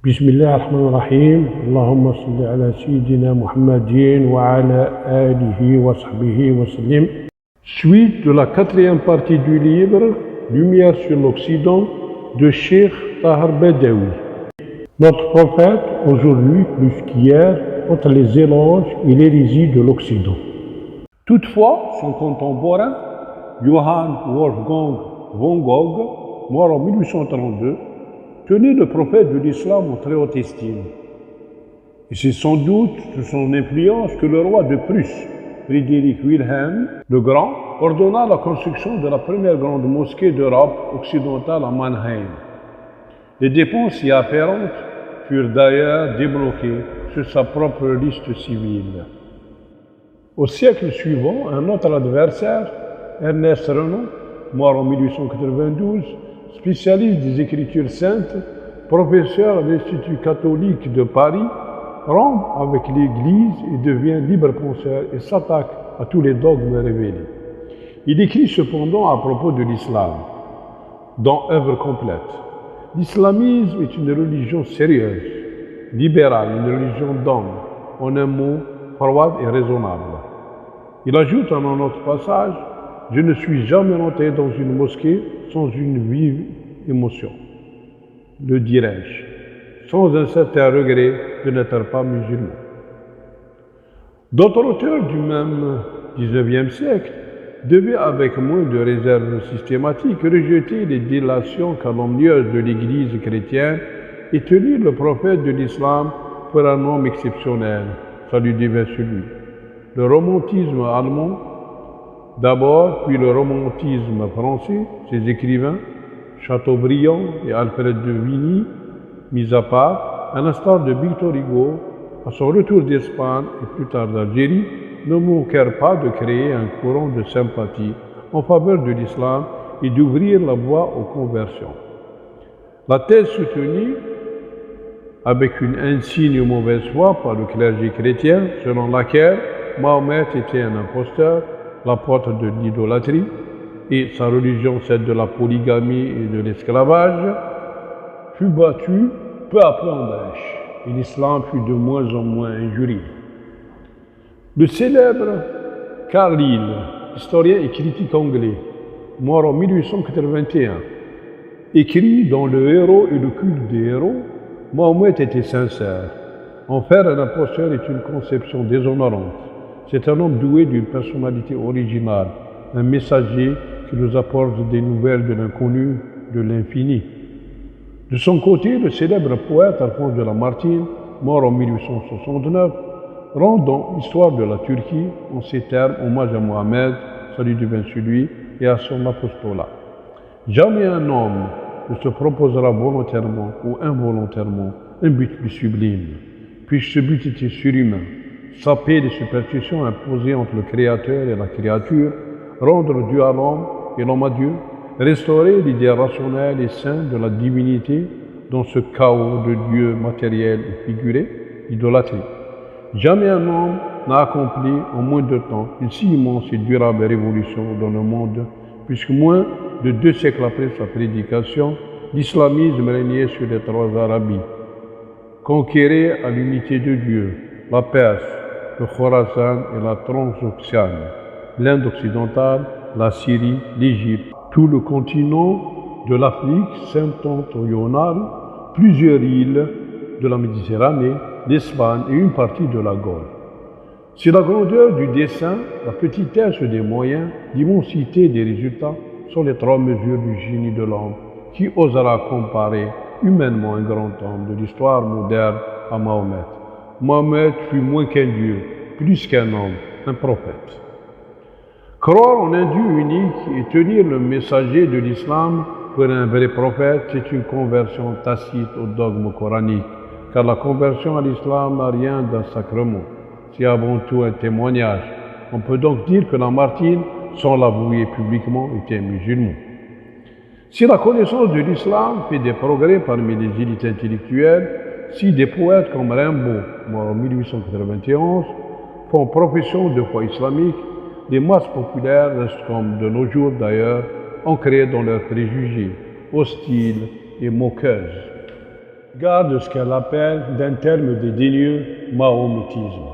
بسم الله الرحمن الرحيم اللهم صل على سيدنا محمد وعلى آله وصحبه وسلم. Suite de la quatrième partie du livre Lumière sur l'Occident de Cheikh Tahar Bedaoui. Notre prophète, aujourd'hui plus qu'hier, entre les éloges et l'hérésie de l'Occident. Toutefois, son contemporain, Johann Wolfgang von Gogh, mort en 1832, tenait le prophète de l'islam en très haute estime. Et c'est sans doute sous son influence que le roi de Prusse, Frédéric Wilhelm le Grand, ordonna la construction de la première grande mosquée d'Europe occidentale à Mannheim. Les dépenses y afférentes furent d'ailleurs débloquées sur sa propre liste civile. Au siècle suivant, un autre adversaire, Ernest Renan, mort en 1892, spécialiste des Écritures saintes, professeur à l'Institut catholique de Paris, rompt avec l'Église et devient libre penseur et s'attaque à tous les dogmes révélés. Il écrit cependant à propos de l'islam, dans œuvre complète. L'islamisme est une religion sérieuse, libérale, une religion d'homme, en un mot, froide et raisonnable. Il ajoute en un autre passage: je ne suis jamais rentré dans une mosquée sans une vive émotion, le dirais-je, sans un certain regret de n'être pas musulman. D'autres auteurs du même XIXe siècle devaient, avec moins de réserve systématique, rejeter les délations calomnieuses de l'Église chrétienne et tenir le prophète de l'islam pour un homme exceptionnel, salut divin sur lui. Le romantisme allemand d'abord, puis le romantisme français, ses écrivains, Chateaubriand et Alfred de Vigny, mis à part, à l'instar de Victor Hugo, à son retour d'Espagne et plus tard d'Algérie, ne manquèrent pas de créer un courant de sympathie en faveur de l'islam et d'ouvrir la voie aux conversions. La thèse soutenue, avec une insigne mauvaise foi par le clergé chrétien, selon laquelle Mahomet était un imposteur, l'apôtre de l'idolâtrie, et sa religion, celle de la polygamie et de l'esclavage, fut battue peu à peu en brèche, et l'islam fut de moins en moins injurié. Le célèbre Carlyle, historien et critique anglais, mort en 1881, écrit dans Le héros et le culte des héros, Mahomet était sincère. En faire un imposteur est une conception déshonorante. C'est un homme doué d'une personnalité originale, un messager qui nous apporte des nouvelles de l'inconnu, de l'infini. De son côté, le célèbre poète Alphonse de Lamartine, mort en 1869, rend dans Histoire de la Turquie, en ces termes, hommage à Mohammed, salut divin sur lui, et à son apostolat. Jamais un homme ne se proposera volontairement ou involontairement un but plus sublime, puisque ce but était surhumain. Saper les superstitions imposées entre le Créateur et la créature, rendre Dieu à l'homme et l'homme à Dieu, restaurer l'idée rationnelle et sainte de la divinité dans ce chaos de dieux matériels et figurés, idolâtrie. Jamais un homme n'a accompli en moins de temps une si immense et durable révolution dans le monde, puisque moins de 2 siècles après sa prédication, l'islamisme régnait sur les 3 Arabies. Conquérir à l'unité de Dieu, la Perse, le Khorasan et la Transoxiane, l'Inde occidentale, la Syrie, l'Égypte, tout le continent de l'Afrique septentrionale, plusieurs îles de la Méditerranée, l'Espagne et une partie de la Gaule. Si la grandeur du dessein, la petitesse des moyens, l'immensité des résultats sont les 3 mesures du génie de l'homme, qui osera comparer humainement un grand homme de l'histoire moderne à Mahomet. Mahomet fut moins qu'un Dieu, plus qu'un homme, un prophète. Croire en un Dieu unique et tenir le messager de l'islam pour un vrai prophète, c'est une conversion tacite au dogme coranique, car la conversion à l'islam n'a rien d'un sacrement, c'est avant tout un témoignage. On peut donc dire que Lamartine, sans l'avouer publiquement, était musulman. Si la connaissance de l'islam fait des progrès parmi les élites intellectuelles, si des poètes comme Rimbaud, mort en 1891, font profession de foi islamique, les masses populaires restent comme de nos jours d'ailleurs, ancrées dans leurs préjugés, hostiles et moqueuses. garde ce qu'elle appelle d'un terme dédaigneux mahométisme.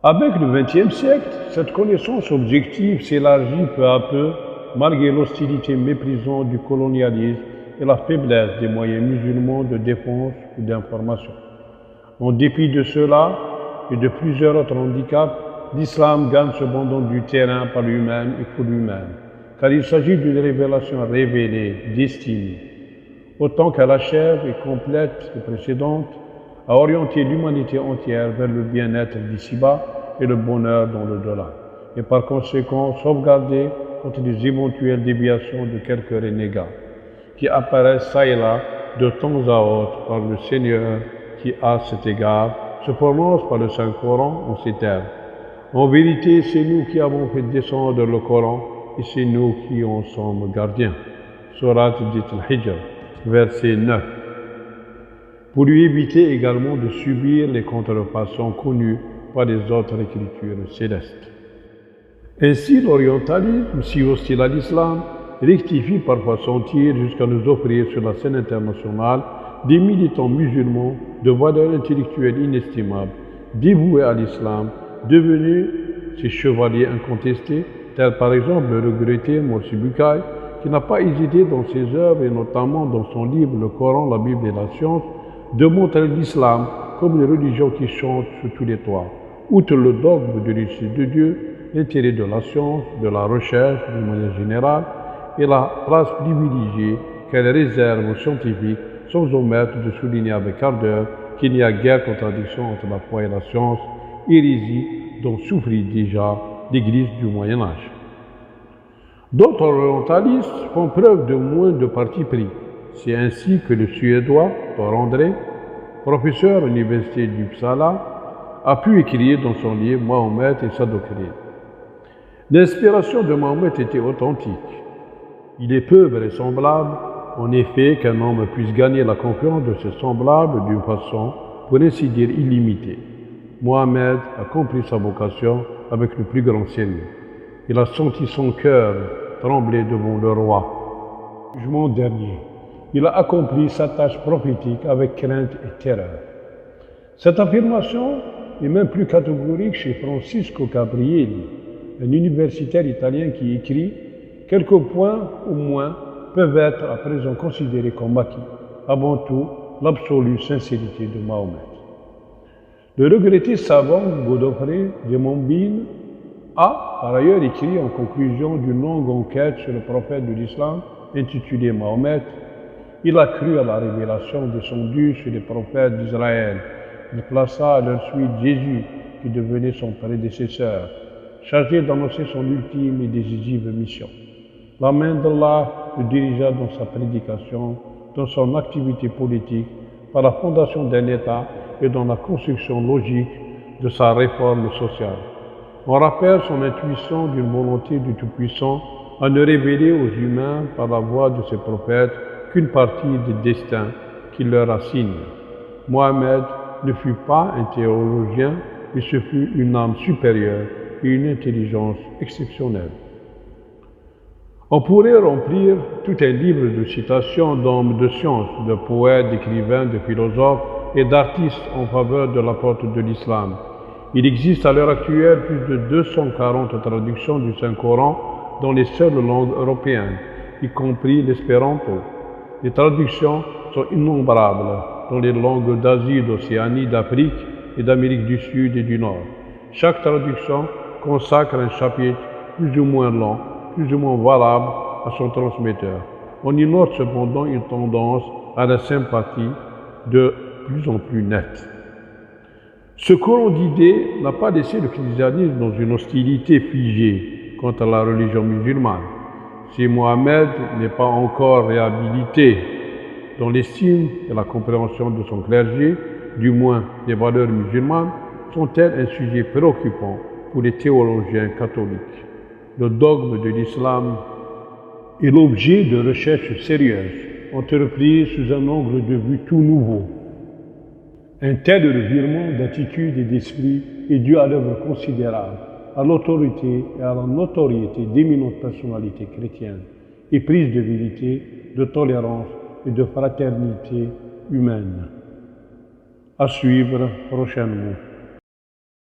Avec le XXe siècle, cette connaissance objective s'élargit peu à peu malgré l'hostilité méprisante du colonialisme et la faiblesse des moyens musulmans de défense ou d'information. En dépit de cela et de plusieurs autres handicaps, l'islam gagne cependant du terrain par lui-même et pour lui-même, car il s'agit d'une révélation révélée, destinée, autant qu'elle achève et complète les précédentes, à orienter l'humanité entière vers le bien-être d'ici-bas et le bonheur dans l'au-delà, et par conséquent sauvegarder contre les éventuelles déviations de quelques renégats, qui apparaissent ça et là de temps à autre par le Seigneur qui, à cet égard, se prononce par le Saint-Coran en ces termes. En vérité, c'est nous qui avons fait descendre le Coran et c'est nous qui en sommes gardiens. Surat Al-Hijr, verset 9. Pour lui éviter également de subir les contrefaçons connues par les autres écritures célestes. Ainsi, l'orientalisme, si hostile à l'islam, rectifie parfois son tir jusqu'à nous offrir sur la scène internationale des militants musulmans de valeur intellectuelle inestimable, dévoués à l'islam, devenus ses chevaliers incontestés, tels par exemple le regretté Morsi Bucaille, qui n'a pas hésité dans ses œuvres et notamment dans son livre Le Coran, la Bible et la science, de montrer l'islam comme une religion qui chante sur tous les toits. Outre le dogme de l'unicité de Dieu, l'intérêt de la science, de la recherche d'une manière générale, et la place privilégiée qu'elle réserve aux scientifiques, sans omettre de souligner avec ardeur qu'il n'y a guère contradiction entre la foi et la science, hérésie dont souffrit déjà l'Église du Moyen-Âge. D'autres orientalistes font preuve de moins de parti pris. C'est ainsi que le Suédois Tor André, professeur à l'université d'Uppsala, a pu écrire dans son livre Mahomet et sa doctrine. L'inspiration de Mahomet était authentique. Il est peu vraisemblable, en effet, qu'un homme puisse gagner la confiance de ses semblables d'une façon, pour ainsi dire, illimitée. Mohammed a compris sa vocation avec le plus grand sérieux. Il a senti son cœur trembler devant le roi. Jugement dernier, il a accompli sa tâche prophétique avec crainte et terreur. Cette affirmation est même plus catégorique chez Francisco Gabrielli, un universitaire italien qui écrit « Quelques points, au moins, peuvent être à présent considérés comme acquis. Avant tout, l'absolue sincérité de Mahomet. » Le regretté savant Godofré de Montbine a par ailleurs écrit en conclusion d'une longue enquête sur le prophète de l'islam intitulée Mahomet. Il a cru à la révélation descendue sur les prophètes d'Israël. Il plaça à leur suite Jésus, qui devenait son prédécesseur, chargé d'annoncer son ultime et décisive mission. La main d'Allah le dirigea dans sa prédication, dans son activité politique, par la fondation d'un État et dans la construction logique de sa réforme sociale. On rappelle son intuition d'une volonté du Tout-Puissant à ne révéler aux humains par la voix de ses prophètes qu'une partie des destins qu'il leur assigne. Mohammed ne fut pas un théologien, mais ce fut une âme supérieure et une intelligence exceptionnelle. On pourrait remplir tout un livre de citations d'hommes de science, de poètes, d'écrivains, de philosophes et d'artistes en faveur de l'apôtre de l'islam. Il existe à l'heure actuelle plus de 240 traductions du Saint-Coran dans les seules langues européennes, y compris l'espéranto. Les traductions sont innombrables dans les langues d'Asie, d'Océanie, d'Afrique et d'Amérique du Sud et du Nord. Chaque traduction consacre un chapitre plus ou moins long, plus ou moins valable à son transmetteur. On y note cependant une tendance à la sympathie de plus en plus nette. Ce courant d'idées n'a pas laissé le christianisme dans une hostilité figée quant à la religion musulmane. Si Mohammed n'est pas encore réhabilité dans l'estime et la compréhension de son clergé, du moins les valeurs musulmanes, sont-elles un sujet préoccupant pour les théologiens catholiques. Le dogme de l'islam est l'objet de recherches sérieuses, entreprises sous un angle de vue tout nouveau. Un tel revirement d'attitude et d'esprit est dû à l'œuvre considérable, à l'autorité et à la notoriété d'éminentes personnalités chrétiennes, éprise de vérité, de tolérance et de fraternité humaine. À suivre prochainement.